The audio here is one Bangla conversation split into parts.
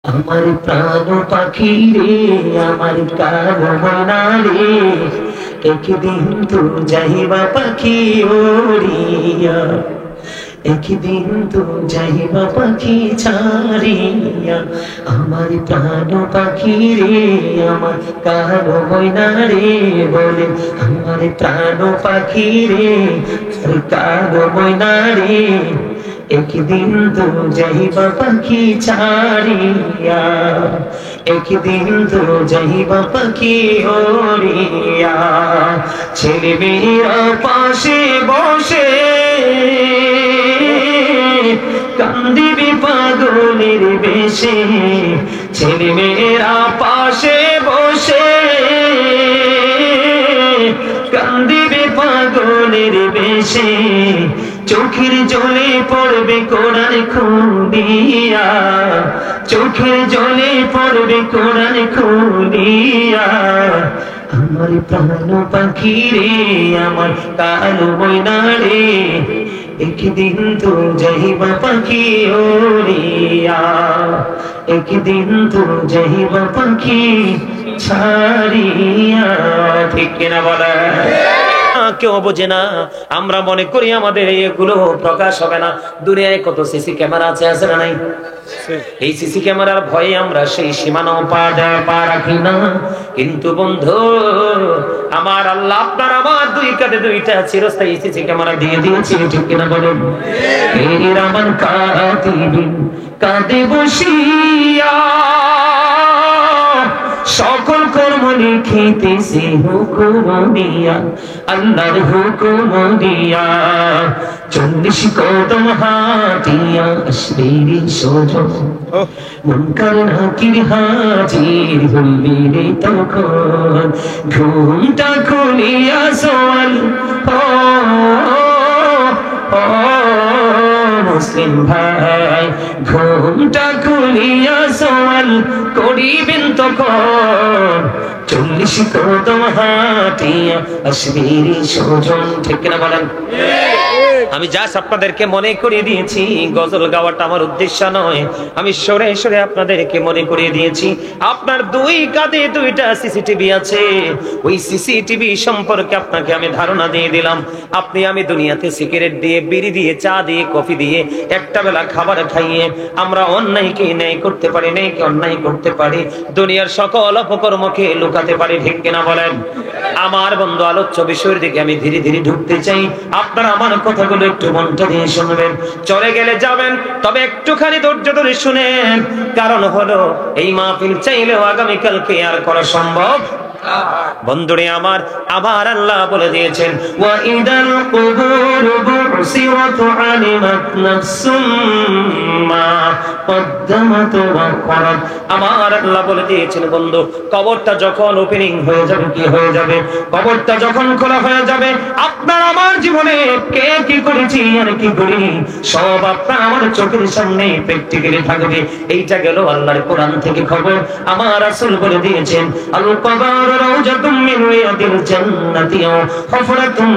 আমার প্রাণ পাখি রে, আমার কালো ময়না রে, একদিন তো যাইবা পাখি ওড়িয়া, একদিন তো যাইবা পাখি ছাড়িয়া। আমার প্রাণ পাখি রে, আমার কালো ময়না রে, বলে আমার প্রাণ পাখি রে, আমার কালো ময়না রে, একদিন তো যাইবা পাখি ছাড়িয়া, একদিন তো যাইবা পাখি ওড়িয়া। ছেলে মেয়েরা পাশে বসে কান্দিবি পাগলের বেশে, ছেলে মেয়েরা পাশে বসে কান্দিবি পাগলের বেশে, চোখের জলে পড়বে কোরআন খুলিয়া, চোখের জলে পড়বে কোরআন খুলিয়া। আমার প্রাণ পাখি রে, আমার কালো ময়না রে, একদিন তো যাইবা পাখি ওড়িয়া, একদিন তো যাইবা পাখি ছাড়িয়া। ঠিক কিনা বলে? কেউ বোঝে না, আমরা মনে করি আমাদের এগুলো প্রকাশ হবে না। দুনিয়ায় কত সিসি ক্যামেরা আছে না নাই? এই সিসি ক্যামেরার ভয়ে আমরা সেই সীমানাও পা রাখি না। কিন্তু বন্ধু আমার, আল্লাহ আপনার আমার দুই কাঁধে দুইটা চিরস্থায়ী সিসি ক্যামেরা দিয়ে দিয়েছে। ঠিক কিনা বলেন? এর আমার কাঁধে বসিয়া সকল কর্ম লিখিতেছি হুকুম দিয়া, আল্লাহর হুকুম দিয়া। 40 কদম হাঁটিয়া আসবি সোজন, মুনকার নাকির হাজির হইবি রে তখন। ঘুমটা খুলিয়া সোয়াল মুসলিম ভাই, ঘুমটা খুলিয়া সওয়াল করিবেন তখন। 40 কদম হাঁটিয়া আসবি সোজন। ঠিক কিনা বলেন? আমি জাস্ট আপনাদেরকে মনে করিয়ে দিয়েছি, গজল গাওয়াটা আমার উদ্দেশ্য নয়। আমি সরে সরে আপনাদেরকে মনে করিয়ে দিয়েছি, আপনার দুই কাঁধে দুইটা সিসিটিভি আছে। ওই সিসিটিভি সম্পর্কে আপনাকে আমি ধারণা দিয়ে দিলাম। আপনি আমি দুনিয়াতে সিগারেট দিয়ে, বিড়ি দিয়ে, চা দিয়ে, কফি দিয়ে, একটা বেলা খাবার খাইয়ে আমরা অন্যায়কে ন্যায় করতে পারি, ন্যায়কে অন্যায় করতে পারি, দুনিয়ার সকল অপকর্মকে লুকাতে পারি। ঠিক কিনা বলেন? আমার বন্ধু, আলোচ্য বিষয়ের দিকে আমি ধীরে ধীরে ঢুকতে চাই। আপনারা আমার কথাগুলো একটু মনটা দিয়ে শুনবেন। চলে গেলে যাবেন, তবে একটুখানি ধৈর্য ধরে শুনেন। কারণ হলো, এই মাহফিল চাইলেও আগামীকালকে আর করা সম্ভব। বন্ধুরে আমার, আবার আল্লাহ বলে দিয়েছেন, ওয়া ইদাল কুবুর বুসিরাত আলিমাত নাফসুম মা কদ্দামাত ওয়া আখরাত। আমার আল্লাহ বলে দিয়েছেন, বন্ধু, কবরটা যখন ওপেনিং হয়ে যাবে, কি হয়ে যাবে? কবরটা যখন খোলা হয়ে যাবে, আপনার আমার জীবনে কে কি করেছি আর কি করিনি সব আপনার আমার চোখের সামনে প্র্যাকটিক্যালি থাকবে। এইটা গেল আল্লাহর কোরআন থেকে খবর। আমার রাসূল বলে দিয়েছেন, আল কবর রাউজাতুম মিন রিয়াদিল জান্নাতি ওয়া হুফরাতুম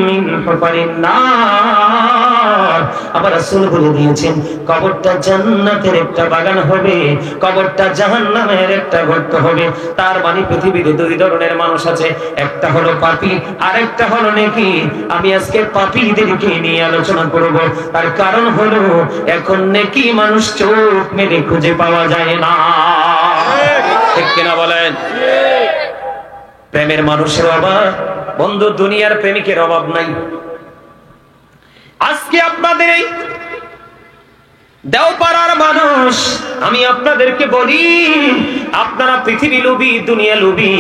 মিন হুফারিন নার। আবার রাসূল বলে দিয়েছেন, কবরটা জান্নাতের একটা বাগান হবে, কবরটা জাহান্নামের একটা গর্ত হবে। তার মানে পৃথিবীতে দুই ধরনের মানুষ আছে, একটা হলো পাপী, আরেকটা হলো নেকি। আমি আজকে পাপীদেরকে নিয়ে আলোচনা করব। তার কারণ হলো, এখন নেকি মানুষ চোখ মেলে খুঁজে পাওয়া যায় না। ঠিক কিনা বলেন? প্রেমের মানুষের অভাব, বন্ধু, দুনিয়ার প্রেমিকের অভাব নাই। আজকে আপনাদের এই দেওপাড়ার মানুষ, আমি আপনাদেরকে বলি, আপনারা পৃথিবী লোভী, দুনিয়া লোভী।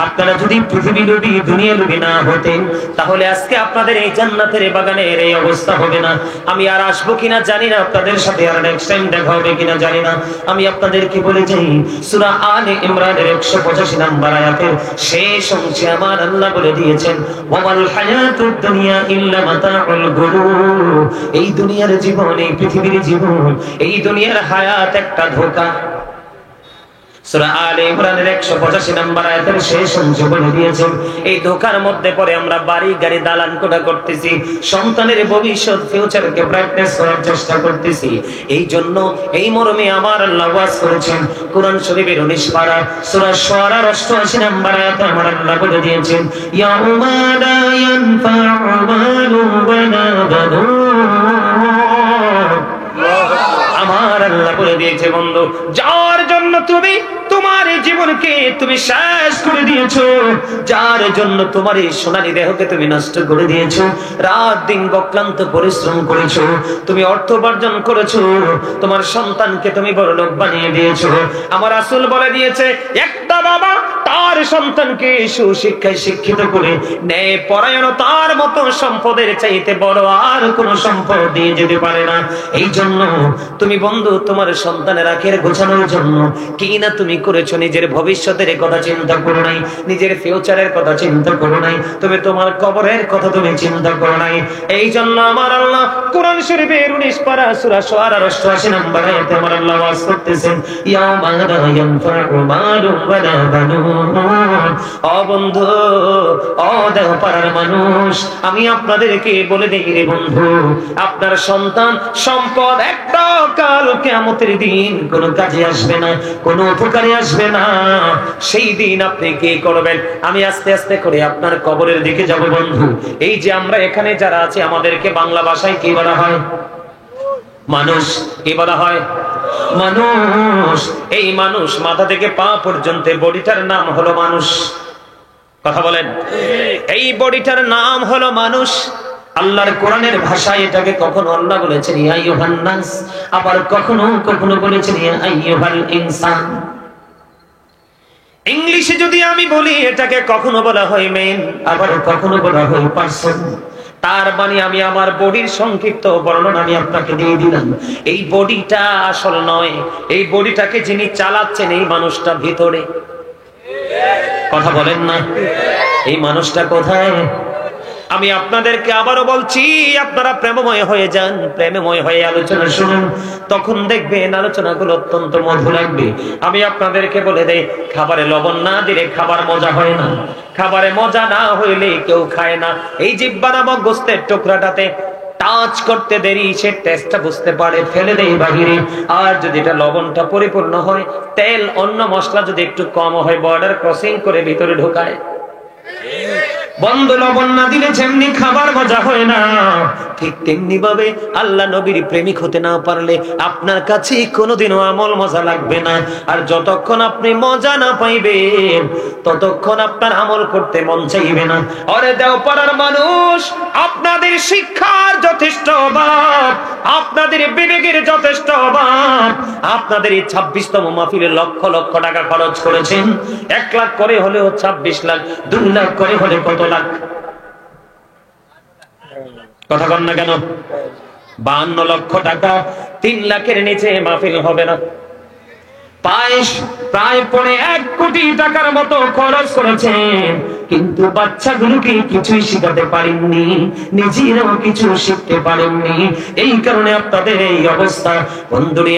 আপনারা যদি পৃথিবী লোভী, দুনিয়া লোভী না হতেন, তাহলে আজকে আপনাদের এই জান্নাতের বাগানের এই অবস্থা হবে না। আমি আর আসবো কিনা জানি না, আপনাদের সাথে আর নেক্সট টাইম দেখা হবে কিনা জানি না। আমি আপনাদেরকে বলে যাই, সূরা আলে ইমরানের 185 নম্বর আয়াতের শেষ অংশে আমার আল্লাহ বলে দিয়েছেন, ওয়ামাল হায়াতুদ দুনিয়া ইল্লা মাতাউল গুরুর। এই দুনিয়ার জীবন, এই পৃথিবীর জীবন, এই দুনিয়ার হায়াত একটা ধোঁকা। সূরা আলে ইমরানের 185 নম্বর আয়াতের শেষ অংশ বলে দিয়েছেন, এই ধোঁকার মধ্যে পড়ে আমরা বাড়ি গাড়ি দালান কোঠা করতেছি, সন্তানের ভবিষ্যৎ ফিউচারকে ব্রাইটনেস করার চেষ্টা করতেছি। এই জন্য এই মর্মে আমার আল্লাহ ওয়াজ করেছেন কোরআন শরীফের 19 পারা সূরা শুআরার 88 নম্বর আয়াতে আমার আল্লাহ বলে দিয়েছেন, ইয়াউমা লা ইয়ানফা'ু মালুন ওয়ালা বানুন। আমার আল্লাহ বলে দিয়েছে, বন্ধু, যার জন্য তুমি তোমার এই জীবনকে তুমি শেষ করে দিয়েছো, যার জন্য তোমার এই সোনালী দেহকে তুমি নষ্ট করে দিয়েছো, রাত দিন অক্লান্ত পরিশ্রম করেছো, তুমি অর্থ উপার্জন করেছো, তোমার সন্তানকে তুমি বড়লোক বানিয়ে দিয়েছো। আমার রাসূল বলে দিয়েছে, একটা বাবা তার সন্তানকে সুশিক্ষায় শিক্ষিত করে ন্যায় পরায়ণতার মতো সম্পদের চাইতে বড় আর কোন সম্পদ দিয়ে যেতে পারে না। এই জন্য তুমি বন্ধু তোমার সন্তানের আখের গোছানোর জন্য কি না তুমি করেছো, নিজের ভবিষ্যতের কথা চিন্তা করো নাই, নিজের ফিউচারের কথা চিন্তা করো নাই, তুমি তোমার কবরের কথা তুমি চিন্তা করো নাই। এই জন্য আমার আল্লাহ কোরআন শরীফের 19 পারা সূরা শুআরার 88 নম্বর আয়াতে আমার আল্লাহ ওয়াজ করতেছেন, ইয়াউমা লা ইয়ানফা'ু মালুন ওয়ালা বানুন। ও বন্ধু, ও দেওপাড়ার মানুষ, আমি আপনাদেরকে বলে দেই রে বন্ধু, আপনার সন্তান সম্পদ একটা কাল কিয়ামতের দিন কোনো কাজে আসবে না, কোনো উপকারে আসবে না। সেই দিন আপনি কি করবেন? আমি আস্তে আস্তে করে আপনার কবরের দিকে যাব বন্ধু। এই যে আমরা এখানে যারা আছি, আমাদেরকে বাংলা ভাষায় কি বলা হয়? মানুষ। কি বলা হয়? মানুষ। এই মানুষ মাথা থেকে পা পর্যন্ত বডিটার নাম হলো মানুষ। কথা বলেন, এই বডিটার নাম হলো মানুষ। আল্লাহর কোরআনের ভাষায় এটাকে কখনো আল্লাহ বলেছেন ইয়া আইয়ুহান নাস, আবার কখনো কখনো বলেছেন ইয়া আইয়ুহাল ইনসান। ইংলিশে যদি আমি বলি, এটাকে কখনো বলা হয় মেন, আবার কখনো বলা হয় পারসন। তার মানে আমি আমার বডির সংক্ষিপ্ত বর্ণনা আমি আপনাকে দিয়ে দিলাম। এই বডিটা আসল নয়, এই বডিটাকে যিনি চালাচ্ছেন এই মানুষটা ভিতরে। কথা বলেন না, এই মানুষটা কোথায়? আমি আপনাদেরকে আবারও বলছি, আপনারা প্রেমময় হয়ে যান, প্রেমময় হয়ে আলোচনা শুনুন, তখন দেখবেন আলোচনাগুলো অত্যন্ত মধুর লাগবে। আমি আপনাদেরকে বলে দেই, খাবারে লবণ না দিলে খাবার মজা হয় না, খাবারে মজা না হইলে কেউ খায় না। এই জিহ্বা নামক গোস্তের টুকরাটাতে টাচ করতে দেরি, সে টেস্টটা বুঝতে পারে, ফেলে দেয় বাহিরে। আর যদি এটা লবণটা পরিপূর্ণ হয়, তেল অন্য মশলা যদি একটু কম হয়, বর্ডার ক্রসিং করে ভিতরে ঢোকায়। বন্ধ লবণ না দিলে যেমনি খাবার মজা হয় না, ঠিক তেমনি ভাবে আল্লাহ নবীর প্রেমিক হতে না পারলে আপনার কাছে কোনোদিনও আমল মজা লাগবে না। আর যতক্ষণ আপনি মজা না পাইবেন, ততক্ষণ আপনার আমল করতে মন চাইবে না। আরে দেওপাড়ার মানুষ, আপনাদের শিক্ষার যথেষ্ট অভাব, আপনাদের বিবেকের যথেষ্ট অভাব। আপনাদের এই 26তম মাহফিলে লক্ষ লক্ষ টাকা খরচ করেছেন, 1 লাখ করে হলেও 26 লাখ, 2 লাখ করে হলে কত লাখ? কথা কন না কেন? 52 লক্ষ টাকা, 3 লাখের নিচে মাহফিল হবে না। প্রায় 1 কোটি টাকার মতো খরচ করেছেন, কিন্তু বাচ্চাগুলোকে কিছুই শিখাতে পারেননি, নিজেরাও কিছু শিখতে পারেননি। এই কারণে আপনাদের এই অবস্থা। বন্ধুরি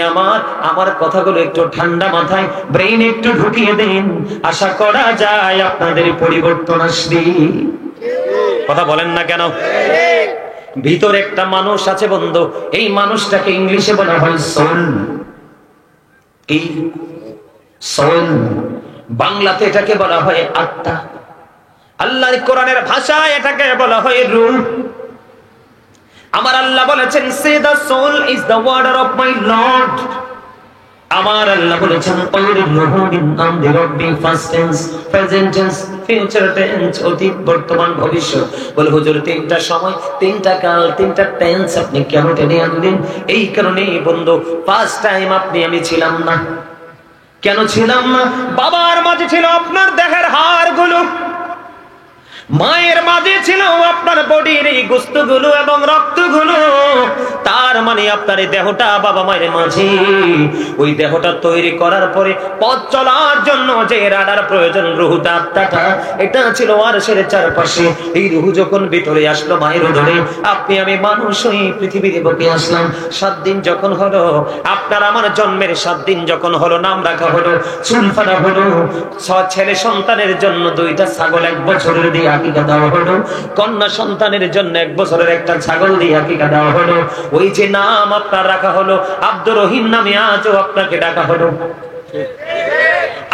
আমার কথাগুলো একটু ঠান্ডা মাথায় ব্রেইন একটু ঢুকিয়ে দেন, আশা করা যায় আপনাদের পরিবর্তন আসবে। কথা বলেন না কেন? ভিতরে একটা মানুষ আছে বন্ধু, এই মানুষটাকে ইংলিশে বলা হয় সোল। এই সোল, বাংলাতে এটাকে বলা হয় আত্মা, আল্লাহর কোরআনের ভাষায় এটাকে বলা হয় রূহ। আমার আল্লাহ বলেছেন, say the soul is the order of my lord. আমার আল্লাহ বলেছেন, first tense, present tense, future tense, অতীত, বর্তমান, ভবিষ্যৎ। বলে হুজুর 3টা সময়, 3টা কাল, 3টা টেন্স আপনি কেন টেনে আনলেন? এই কারণে বন্ধু, ফার্স্ট টাইম আমি ছিলাম না। কেন ছিলাম না? বাবার মাঝে ছিল আপনার দেহের হাড়গুলো, মায়ের মাঝে ছিল আপনার বডির এই গোস্তগুলো এবং রক্তগুলো, তার মানে আপনার এই দেহটা বাবা মায়ের মাঝে, ওই দেহটা তৈরি করার পরে পথ চলার জন্য যে রাডার প্রয়োজন, রুহুটা আত্মাটা, এটা ছিল আরশের চারপাশে। এই রুহু যখন ভিতরে আসলো মায়ের উদরে, আপনি আমি মানুষ হয়ে পৃথিবীর বুকে আসলাম। 7 দিন যখন হলো, আপনার আমার জন্মের 7 দিন যখন হলো, নাম রাখা হলো, চুল ফাড়া হলো, ছেলে সন্তানের জন্য 2টা ছাগল 1 বছরের দিয়ে আকিকা দেওয়া হলো, কন্যা সন্তানের জন্য 1 বছরের একটা ছাগল দিয়ে আকিকা দেওয়া হলো। ওই যে নাম আপনার রাখা হলো আব্দুর রহিম নামে, আজও আপনাকে ডাকা হলো।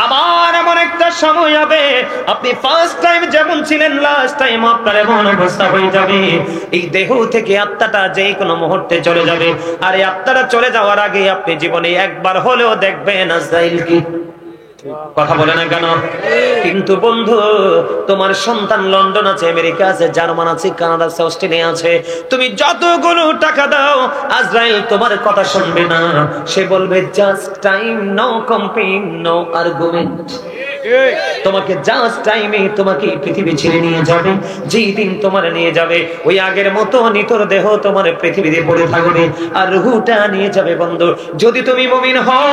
আবার এমন একটা সময় হবে, আপনি ফার্স্ট টাইম যেমন ছিলেন, লাস্ট টাইম আপনার এমন অবস্থা হয়ে যাবে, এই দেহ থেকে আত্মাটা যে কোনো মুহূর্তে চলে যাবে। আর এই আত্মাটা চলে যাওয়ার আগে আপনি জীবনে একবার হলেও দেখবেন আজরাইল কি। কথা বলে না কেন? কিন্তু বন্ধু, তোমার সন্তান লন্ডন আছে, আমেরিকা আছে, জার্মান আছে, কানাডা আছে, অস্ট্রেলিয়া আছে, তুমি যতগুলো টাকা দাও, আজরাইল তোমার কথা শুনবে না। সে বলবে just time, no complain, no argument. তোমাকে জাস্ট টাইমে তোমাকে পৃথিবী ছেড়ে নিয়ে যাবে। যেই দিন তোমার নিয়ে যাবে, ওই আগের মতো নিতর দেহ তোমার পৃথিবীতে পড়ে থাকবে, আর রুহুটা নিয়ে যাবে বন্ধু। যদি তুমি মুমিন হও,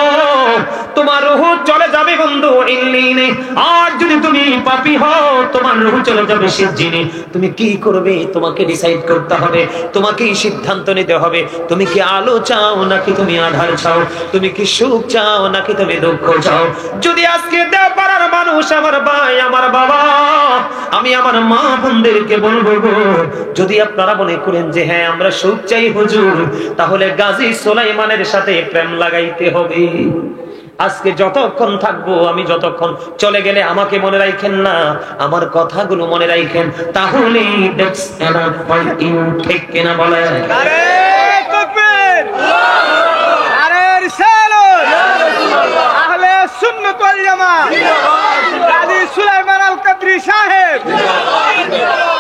তোমার রুহু চলে যাবে বন্ধু ইল্লিনে। আর যদি তুমি পাপী হও, তোমার রুহু চলে যাবে সিজ্জিনে। তুমি কি করবে তোমাকে ডিসাইড করতে হবে, তোমাকে সিদ্ধান্ত নিতে হবে। তুমি কি আলো চাও নাকি তুমি আধার চাও? তুমি কি সুখ চাও নাকি তুমি দুঃখ চাও? যদি আজকে দেও পারার মানুষ, আমার ভাই, আমার বাবা, আমি আমার মা বোনদেরকে বলবো গো, যদি আপনারা মনে করেন যে হ্যাঁ আমরা সুখ চাই হুজুর, তাহলে গাজী সুলাইমানের সাথে প্রেম লাগাইতে হবে। আজকে যতক্ষণ থাকবো, আমি যতক্ষণ চলে গেলে আমাকে মনে রাখেন না, আমার কথাগুলো মনে রাখেন, তাহলে দ্যাটস এনাফ ফর ইউ। ঠিক কিনা বলেন? আরে তাকবীর, আরে রিসালাত, আহলে সুন্নাত ওয়াল জামাত, গাজী সুলাইমান আল কাদরি সাহেব।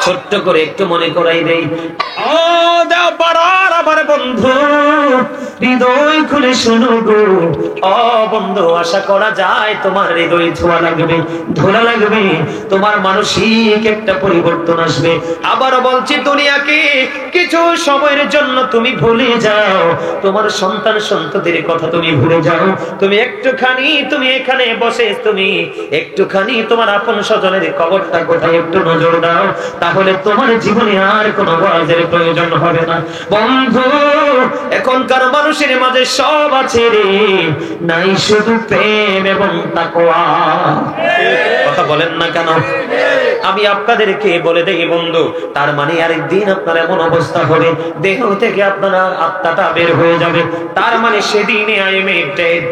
ছোট্ট করে একটু মনে করাই দেই। ও দাও পাড়ার আমার বন্ধু, হৃদয় খুলে শোনো গো। ও বন্ধু, আশা করা যায় তোমার হৃদয় ছোঁয়া লাগবে, ধোলা লাগবে, তোমার মানসিক একটা পরিবর্তন আসবে। আবারও বলছি, দুনিয়াকে কিছু সময়ের জন্য তুমি ভুলে যাও, তোমার সন্তান সন্ততির কথা তুমি ভুলে যাও। তুমি একটুখানি, তুমি এখানে বসে তুমি একটুখানি তোমার আপন স্বজনের কবরটা কোথায় একটু নজর দাও, তাহলে তোমার জীবনে আর কোনো ওয়াজের প্রয়োজন হবে না। বন্ধু, এখনকার মানুষের মাঝে সব আছে রে, নাই শুধু প্রেম এবং তাকওয়া। কথা বলেন না কেন? আমি আপনাদেরকে বলে দেই বন্ধু, তার মানে আরেকদিন আপনার এমন অবস্থা হবে, দেহ থেকে আপনার আত্মাটা বের হয়ে যাবে। তার মানে সেদিনে I am dead,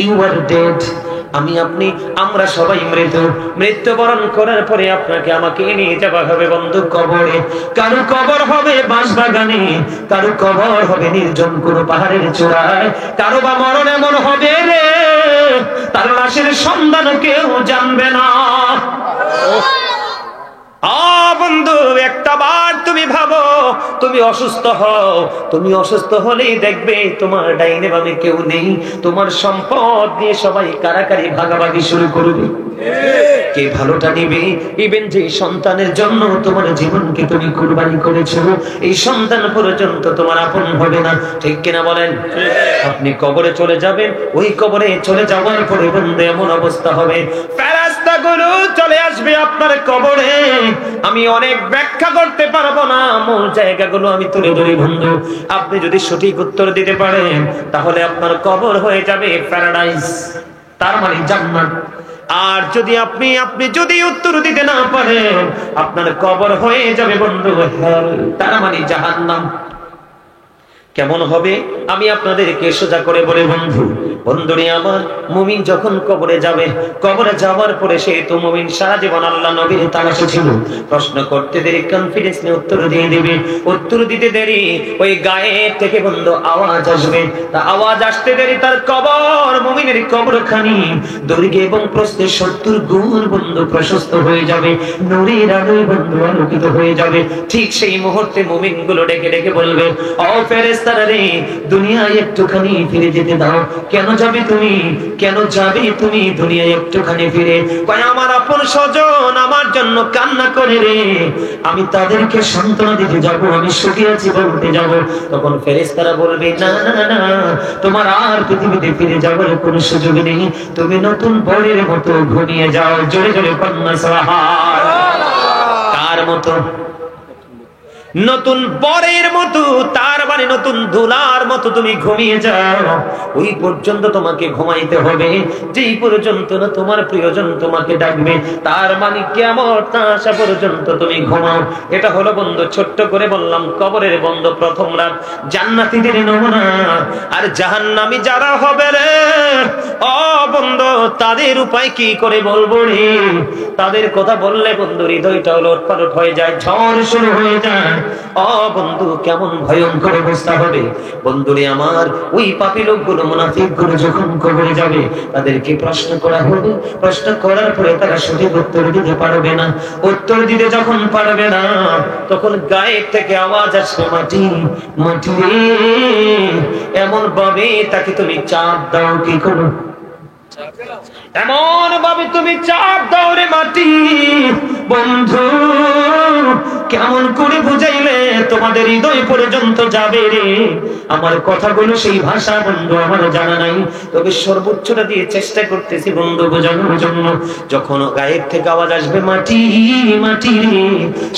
you are dead. আমি আপনি আমরা সবাই মৃত্যুবরণ করার পরে আপনাকে আমাকে নিয়ে যাওয়া হবে বন্ধু কবরে। কারো কবর হবে বাঁশবাগানে, কারো কবর হবে নির্জন কোন পাহাড়ের চূড়ায়, কারো বা মরণ এমন হবে রে, তার লাশের সন্ধান কেউ জানবে না। বন্ধু, একটা বার তুমি ভাবো, তুমি অসুস্থ হও, তুমি অসুস্থ হলেই দেখবে তোমার ডাইনে বামে কেউ নেই, তোমার সম্পদ নিয়ে সবাই কারাকারি ভাগাভাগি শুরু করবে। কে ভালোটা নিবে? ইভেন যে সন্তানের জন্য তোমার জীবনকে তুমি কুরবানি করেছো, এই সন্তান পর্যন্ত তোমার আপন হবে না। ঠিক কিনা বলেন? আপনি কবরে চলে যাবেন, ওই কবরে চলে যাওয়ার পরে বন্ধু এমন অবস্থা হবে, ফেরেশতাগুলো চলে আসবে আপনার কবরে। আমি অনেক ব্যাখ্যা করতে পারবো না, মূল জায়গাগুলো আমি তুলে ধরি বন্ধু। আপনি যদি সঠিক উত্তর দিতে পারেন, তাহলে আপনার কবর হয়ে যাবে প্যারাডাইস, তার মানে জান্নাত। আর যদি আপনি যদি উত্তর দিতে না পারেন, আপনার কবর হয়ে যাবে বন্ধু হেল, তার মানে জাহান্নাম। কেমন হবে আমি আপনাদেরকে সোজা করে বলে বন্ধুরে আমার, মুমিন যখন কবরে যাবে, কবরে যাওয়ার পরে সে তো মুমিন সারা জীবন আল্লাহ নবীর তালাশে ছিল। প্রশ্ন করতে দেরি, কনফিডেন্স নিয়ে উত্তর দিয়ে দিবে। উত্তর দিতে দেরি, ওই গায়ে থেকে বন্ধু আওয়াজ আসবে। তা আওয়াজ আসতে দেরি, তার কবর, মুমিনের কবরখানি দৈর্ঘ্য এবং প্রস্থে 70 গুণ বন্ধু প্রশস্ত হয়ে যাবে, নূরের আলোয় বন্ধু আলোকিত হয়ে যাবে। ঠিক সেই মুহূর্তে মুমিনগুলো ডেকে ডেকে বলবে, ও ফেরেশতা ফেরেশতারা রে, দুনিয়ায় একটুখানি ফিরে যেতে দাও। কেন যাবে তুমি, কেন যাবে তুমি দুনিয়ায় একটুখানি ফিরে? কয় আমার আপন স্বজন আমার জন্য কান্না করে রে, আমি তাদেরকে সান্ত্বনা দিতে যাব, আমি সুখী আছি বলতে যাব। তখন ফেরেশতারা বলবে না না না, তোমার আর পৃথিবীতে ফিরে যাবার কোনো সুযোগ নেই, তুমি নতুন বরের মতো ঘুমিয়ে যাও। জোরে জোরে কন্যা সুবহানাল্লাহ। কার মতো? নতুন বরের মতো, তার মানে নতুন দুলার মতো তুমি ঘুমিয়ে যাও। ওই পর্যন্ত তোমাকে ঘুমাইতে হবে যেই পর্যন্ত না তোমার প্রিয়জন তোমাকে ডাকবে, তার মানে কিয়ামত না আসা পর্যন্ত তুমি ঘুমাও। এটা হলো বন্ধু, ছোট্ট করে বললাম, কবরের বন্ধ প্রথম রাত, জান্নাতীদের নমুনা। আর জাহান্নামী যারা হবে রে, ও বন্ধু, তাদের উপায় কি করে বলবো রে? তাদের কথা বললে বন্ধু হৃদয়টা ওলটপালট হয়ে যায়, ঝড় শুরু হয়ে যায়। ও বন্ধু, কেমন ভয়ঙ্কর অবস্থা হবে বন্ধুরে আমার। ওই পাপী লোকগুলো, মুনাফিকগুলো যখন কবরে যাবে, তাদেরকে প্রশ্ন করা হবে। প্রশ্ন করার পরে তারা সঠিক উত্তর দিতে পারবে না। উত্তর দিতে যখন পারবে না, তখন গায়ের থেকে আওয়াজ আসবে, মাটি মাটি রে। এমন ভাবে তাকে তুমি চাপ দাও, কি করো? এমন ভাবে তুমি চাপ দাও রে মাটি। বন্ধু, কেমন করে বুঝাইলে তোমাদের হৃদয় পর্যন্ত যাবে রে? আমার কথাগুলো সেই ভাষা বন্ধু আমার জানা নাই, তবে সর্বোচ্চটা দিয়ে চেষ্টা করতেছি বন্ধু বোঝানোর জন্য। যখন গায়ের থেকে আওয়াজ আসবে মাটি মাটি রে,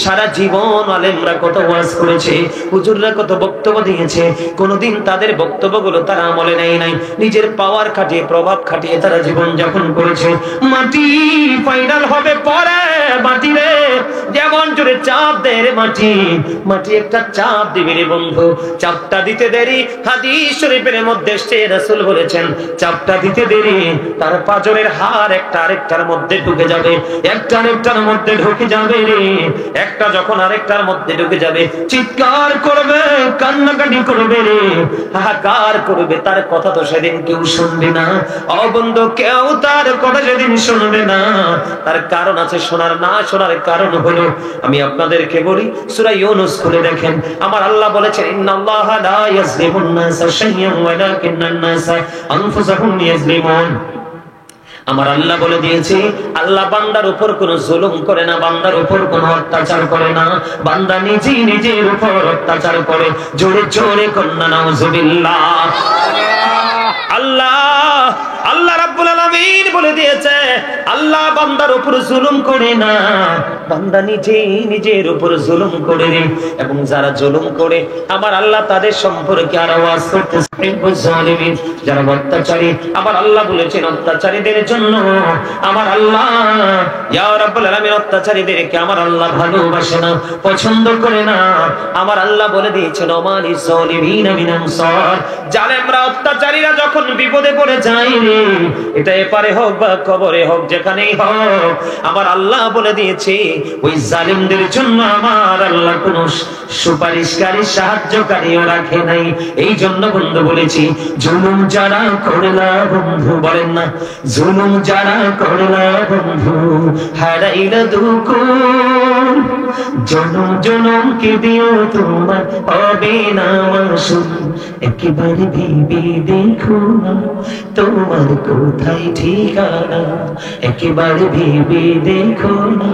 সারা জীবন আলেমরা কত ওয়াজ করেছে, হুজুররা কত বক্তব্য দিয়েছে, কোনদিন তাদের বক্তব্যগুলো তারা আমলে নেয় নাই। নিজের পাওয়ার খাটিয়ে, প্রভাব খাটিয়ে তারা জীবন যাপন করেছে। মাটি ফাইনাল হবে পরে। মাটি রে, যেমন জোরে চাপ দেয় রে মাটি, মাটি একটা চাপ দিবে রে বন্ধু। চাপটা দিতে দেরি, হাদিস শরীফের মধ্যে এসেছে, রাসূল বলেছেন চাপটা দিতে দেরি, তার পাঁজরের হাড় একটা আরেকটার মধ্যে ঢুকে যাবে, একটা আরেকটার মধ্যে ঢুকে যাবে রে। একটা যখন আরেকটার মধ্যে ঢুকে যাবে, চিৎকার করবে, কান্নাকাটি করবে রে, হাহাকার করবে। তার কথা তো সেদিন কেউ শুনবে না। ও বন্ধু, কেউ তার কথা সেদিন শুনবে না। তার কারণ আছে, শোনার না শোনার কারণ হলো, আমি আপনাদেরকে বলি, সূরা ইউনূস খুলে দেখেন। আমার আল্লাহ বলেছেন, ইন্নাল্লাহা লা ইয়াজলিমুন নাসা শাইয়্যান ওয়ালাকিন্নান নাসা আনফুসাহুম ইয়াজলিমুন। আমার আল্লাহ বলে দিয়েছে, আল্লাহ বান্দার উপর কোনো জুলুম করে না, বান্দার উপর কোনো অত্যাচার করে না, বান্দা নিজেই নিজের উপর অত্যাচার করে। জোরে জোরে কন্যা নাউজুবিল্লাহ। আল্লাহ রাব্বুল আলামিন বলে দিয়েছে, আল্লাহ বান্দার উপর জুলুম করে না, বান্দা নিজেই নিজের উপর জুলুম করে। এবং যারা জুলুম করে আমার আল্লাহ তাদের সম্পর্কে আরো ওয়াজ করতেছে, যারা অত্যাচারী, আমার আল্লাহ বলেছেন অত্যাচারীদের জন্য আমার আল্লাহ ইয়া রাব্বুল আলামিন অত্যাচারীদেরকে আমার আল্লাহ ভালোবাসে না, পছন্দ করে না। আমার আল্লাহ বলে দিয়েছেন, ওমালি যালিমিনা মিন আনসার। জালেমরা, অত্যাচারীরা যখন বিপদে পড়ে যায় রে, এটা এপারে হোক বা কবরে হোক, যেখানেই হোক, আমার আল্লাহ বলে দিয়েছে ওই জালিমদের জন্য আমার আল্লাহ কোন সুপারিশকারী, সাহায্যকারীও রাখে নাই। এই জন্য বন্ধু বলেছি, জুলুম যারা করলা বন্ধু, বলেন না, জুলুম যারা করলা বন্ধু, হারাইলা দুঃখ, জনম জনম কে দিও তোমার হবে না মাসুল। একেবারে ভেবে দেখো না তোমার কোথায় ঠিকানা, একেবারে ভেবে দেখো না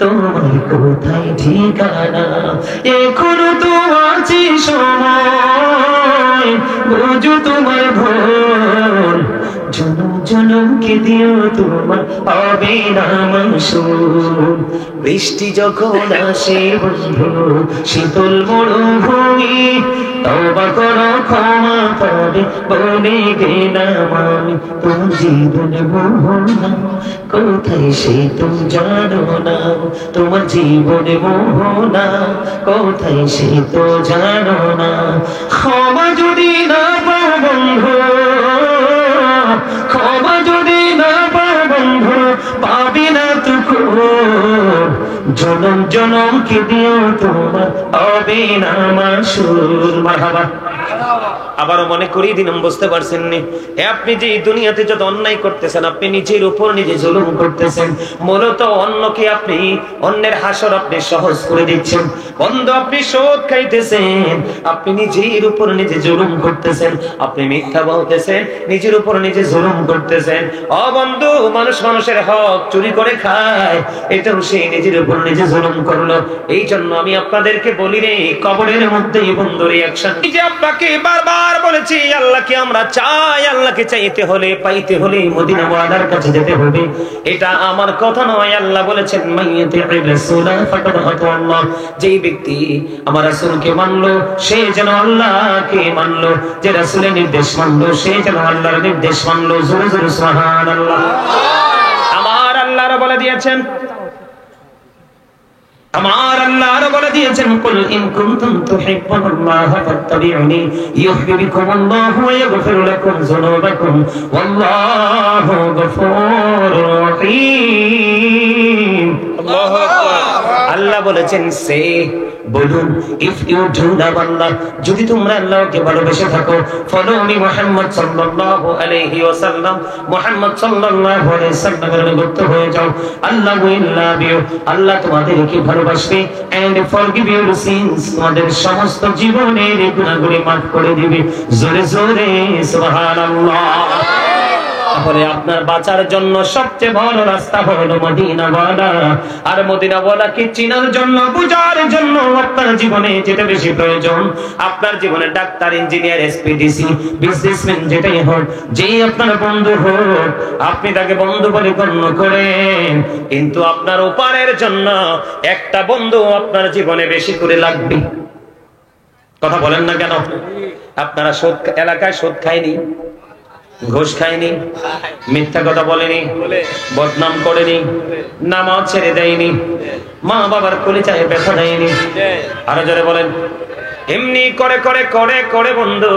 তোমার কোথায় ঠিকানা। এখনো তো আছে সময়, বুঝো তোমার ভুল, জনম জনম কে দিও তোমার হবে না মাসুল। বৃষ্টি যখন আসে বন্ধু, শীতল মরুভূমি, তওবা করো ক্ষমা পাবে বলে গেলাম আমি। তোমার জীবনে মোহনা কোথায় সে তো জানো না, তোমার জীবনে মোহনা কোথায় সে তো জানো না। ক্ষমা যদি না পাও বন্ধু, ক্ষমা যদি না পাও বন্ধু, পাবি না তো জনম জনম কে দিও তোমার হবে না মাসুল। মারহাবা। আবারও মনে করিয়ে দিলাম, বুঝতে পারছেন নি? আপনি যে এই দুনিয়াতে যত অন্যায় করতেছেন, আপনি নিজের উপর নিজে জুলুম করতেছেন। মূলত অন্যকে আপনি, অন্যের হাসর আপনি সহজ করে দিচ্ছেন। বন্ধু, আপনি সুদ খাইতেছেন, আপনি নিজের উপর নিজে জুলুম করতেছেন। আপনি মিথ্যা বলতেছেন, নিজের উপর নিজে জুলুম করতেছেন। ও বন্ধু, মানুষ মানুষের হক চুরি করে খায়, এটাও সে নিজের উপর নিজে জুলুম করলো। এই জন্য আমি আপনাদেরকে বলি রে, কবরের মধ্যেই বন্ধু রিঅ্যাকশন। এই যে আপনাকে বারবার বলেছি, আল্লাহকে আমরা চাই, আল্লাহকে চাইতে হলে, পাইতে হলে মদিনা ওয়ালার কাছে যেতে হবে। এটা আমার কথা নয়, আল্লাহ বলেছেন মাইয়াতির রাসূলা ফাকাদ আতা আল্লাহ। যেই ব্যক্তি আমার রাসূলকে মানলো, সে যেন আল্লাহকে মানলো। যে রাসূলের নির্দেশ মানলো, সে যেন আল্লাহর নির্দেশ মানলো। জোরে জোরে সুবহানাল্লাহ। আমার আল্লাহ বলে দিয়েছেন, আমার আল্লাহ আরো বলে দিয়েছেন, কুল ইন কুনতুম তুহিব্বুনাল্লাহা ফাত্তাবিউনি ইউহিব্বুকুমুল্লাহু ওয়া ইয়াগফির লাকুম যুনুবাকুম ওয়াল্লাহু গফুরুর রহিম। আল্লাহু আকবার। আল্লাহ বলেছেন, সে বলুন, ইফ ইউ ডু লাভ আল্লাহ, যদি তোমরা আল্লাহকে ভালোবেসে থাকো, ফলো মি মুহাম্মদ সাল্লাল্লাহু আলাইহি ওয়াসাল্লাম, মুহাম্মদ সাল্লাল্লাহু আলাইহি ওয়াসাল্লামের অনুগত হয়ে যাও, আল্লাহ উইল লাভ ইউ, আল্লাহ তোমাদেরকে ভালোবাসবে, এন্ড ফরগিভ ইউর সিনস, তোমাদের সমস্ত জীবনের গুনাহগুলি মাফ করে দিবে। জোরে জোরে সুবহানাল্লাহ। তাহলে আপনার বাঁচার জন্য সবচেয়ে ভালো রাস্তা হলো মদিনা ওয়ালা। আর মদিনা ওয়ালাকে চিনার জন্য, বুঝার জন্য আপনার জীবনে যেটা বেশি প্রয়োজন, আপনার জীবনে ডাক্তার, ইঞ্জিনিয়ার, এসপিডিসি, বিজনেসম্যান যেটাই হোক, যেই আপনার বন্ধু হোক, আপনি তাকে বন্ধু বলে গণ্য করেন, কিন্তু আপনার উপকারের জন্য একটা বন্ধু আপনার জীবনে বেশি করে লাগবে। কথা বলেন না কেন? আপনারা সুদ এলাকায় সুদ খায়নি, ঘুষ খায়নি, মিথ্যা কথা বলেনি, বদনাম করেনি, নামাজ ছেড়ে দেয়নি, মা বাবার কলিজায় ব্যথা দেয়নি। আরো জোরে বলেন। এমনি করে করে করে করে বন্ধু,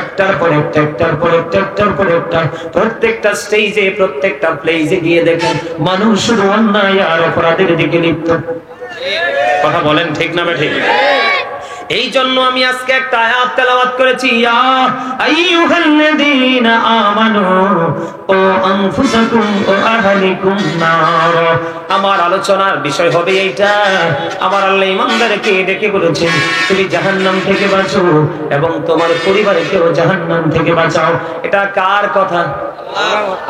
একটার পর একটা, একটার পর একটা, একটার পর একটা, প্রত্যেকটা স্টেজে, প্রত্যেকটা প্লেজে গিয়ে দেখেন মানুষ শুধু অন্যায় আর অপরাধের দিকে লিপ্ত। কথা বলেন ঠিক না ঠিক? এই জন্য আমি আজকে একটা আয়াত তেলাওয়াত করেছি, ইয়া আইয়ুহাল্লাযীনা আমানু ও আনফুসাকুম ও আহলিকুম নার। আমার আলোচনার বিষয় হবে এইটা। আমার আল্লাহ ঈমানদারকে ডেকে বলেছেন, তুমি জাহান্নাম থেকে বাঁচো এবং তোমার পরিবারকেও জাহান্নাম থেকে বাঁচাও। এটা কার কথা?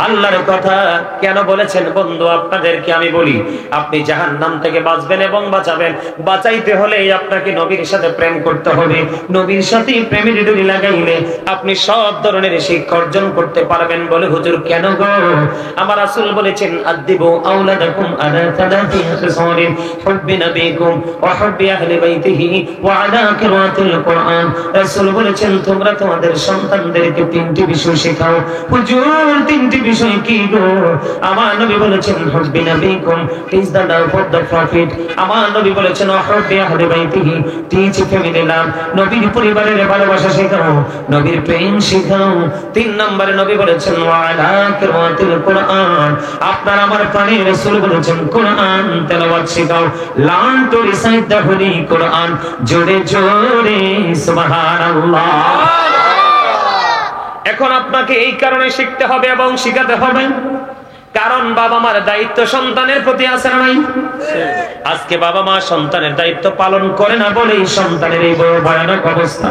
আল্লাহর কথা। কেন বলেছেন বন্ধু? আপনাদেরকে আমি বলি, আপনি জাহান্নাম থেকে বাঁচবেন এবং বাঁচাবেন, বাঁচাইতে হলে আপনাকে নবীর সাথে প্রেম করতে হবে। নবীর সাথে প্রেমের ডুরি লাগাইলে আপনি সব ধরনের শিক্ষা অর্জন করতে পারবেন। বলে হুজুর কেন গো? আমার রাসূল বলেছেন, আদিবু আওলাদাকুম আলা সালাতি খিসালিন, হুব্বি নবীকুম ওয়া হুব্বি আহলি বাইতিহি ওয়া আলা কিরাআতিল কুরআন। রাসূল বলেছেন, তোমরা তোমাদের সন্তানদেরকে তিনটি বিষয় শেখাও। হুজুর তিনটি বিষয় কি গো? আমার নবী বলেছেন, হুব্বি নবীকুম, teach the love of the prophet. আমার নবী বলেছেন, ওয়া হুব্বি আহলি বাইতিহি, টিচ ফ্যামিলি লাভ, নবীর পরিবারের ভালোবাসা শেখাও, নবীর প্রেম শেখাও। 3 নম্বরে নবী বলেছেন, ওয়া আলা কিরাআতিল কুরআন, আপনার আমার প্রাণের রাসূল বলেছেন, কুরআন তেলাওয়াত শেখাও। Learn to recite the holy Quran. জোরে জোরে সুবহানাল্লাহ। এখন আপনাকে এই কারণে শিখতে হবে এবং শিখাতে হবে, কারণ বাবা মার দায়িত্ব সন্তানের প্রতি আছে না নাই? আজকে বাবা মা সন্তানের দায়িত্ব পালন করে না বলেই সন্তানের এই বড় ভয়ানক অবস্থা।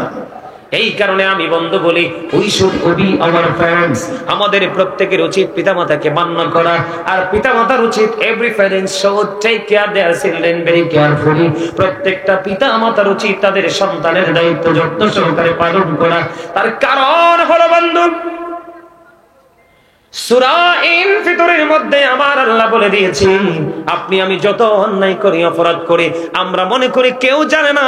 এই কারণে আমি বন্ধু বলি, we should obey our parents. আমাদের প্রত্যেকের উচিত পিতামাতাকে মান্য করা, আর পিতামাতার উচিত every parents should take care their children very carefully. প্রত্যেকটা পিতামাতার উচিত তাদের সন্তানের দায়িত্ব যত্ন সহকারে পালন করা। তার কারণ হলো বন্ধু, সূরা ইনফিতরের মধ্যে আমার আল্লাহ বলে দিয়েছেন, আপনি আমি যত অন্যায় করি, অপরাধ করি, আমরা মনে করি কেউ জানে না।